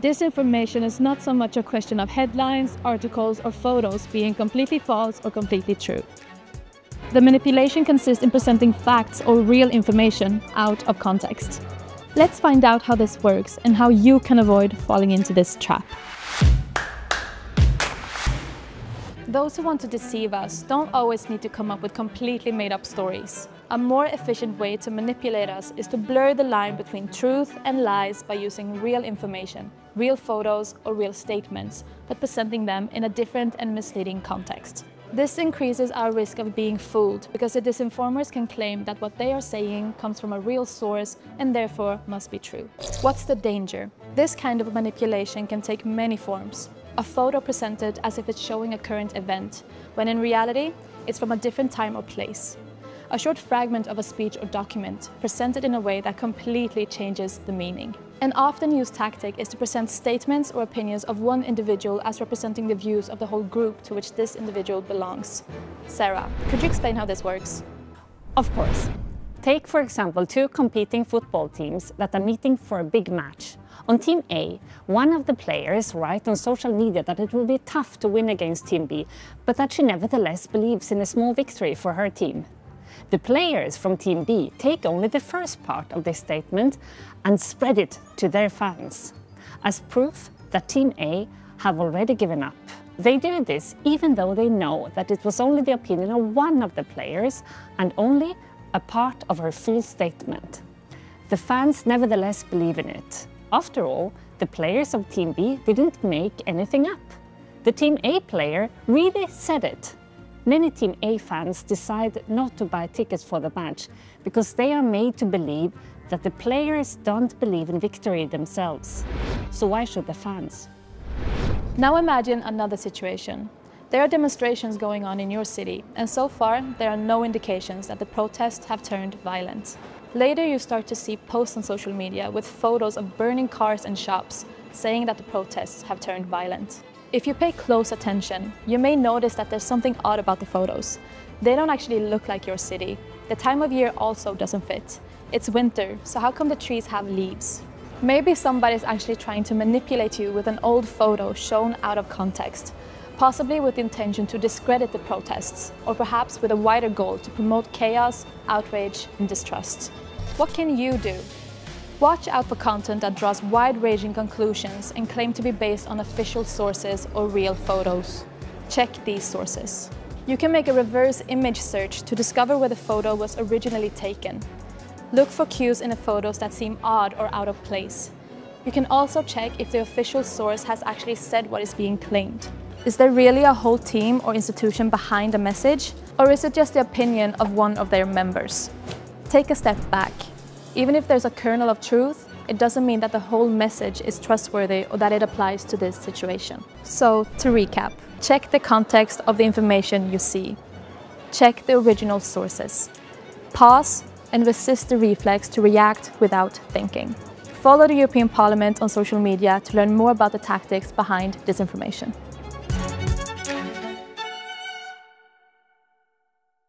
Disinformation is not so much a question of headlines, articles, or photos being completely false or completely true. The manipulation consists in presenting facts or real information out of context. Let's find out how this works and how you can avoid falling into this trap. Those who want to deceive us don't always need to come up with completely made-up stories. A more efficient way to manipulate us is to blur the line between truth and lies by using real information, real photos or real statements, but presenting them in a different and misleading context. This increases our risk of being fooled because the disinformers can claim that what they are saying comes from a real source and therefore must be true. What's the danger? This kind of manipulation can take many forms. A photo presented as if it's showing a current event, when in reality, it's from a different time or place. A short fragment of a speech or document presented in a way that completely changes the meaning. An often used tactic is to present statements or opinions of one individual as representing the views of the whole group to which this individual belongs. Sarah, could you explain how this works? Of course. Take, for example, two competing football teams that are meeting for a big match. On Team A, one of the players writes on social media that it will be tough to win against Team B, but that she nevertheless believes in a small victory for her team. The players from Team B take only the first part of this statement and spread it to their fans, as proof that Team A have already given up. They do this even though they know that it was only the opinion of one of the players and only a part of her full statement. The fans nevertheless believe in it. After all, the players of Team B didn't make anything up. The Team A player really said it. Many Team A fans decide not to buy tickets for the match because they are made to believe that the players don't believe in victory themselves. So why should the fans? Now imagine another situation. There are demonstrations going on in your city, and so far there are no indications that the protests have turned violent. Later you start to see posts on social media with photos of burning cars and shops, saying that the protests have turned violent. If you pay close attention, you may notice that there's something odd about the photos. They don't actually look like your city. The time of year also doesn't fit. It's winter, so how come the trees have leaves? Maybe somebody's actually trying to manipulate you with an old photo shown out of context, possibly with the intention to discredit the protests, or perhaps with a wider goal to promote chaos, outrage, and distrust. What can you do? Watch out for content that draws wide-ranging conclusions and claim to be based on official sources or real photos. Check these sources. You can make a reverse image search to discover where the photo was originally taken. Look for cues in the photos that seem odd or out of place. You can also check if the official source has actually said what is being claimed. Is there really a whole team or institution behind a message? Or is it just the opinion of one of their members? Take a step back. Even if there's a kernel of truth, it doesn't mean that the whole message is trustworthy or that it applies to this situation. So, to recap, check the context of the information you see. Check the original sources. Pause and resist the reflex to react without thinking. Follow the European Parliament on social media to learn more about the tactics behind disinformation.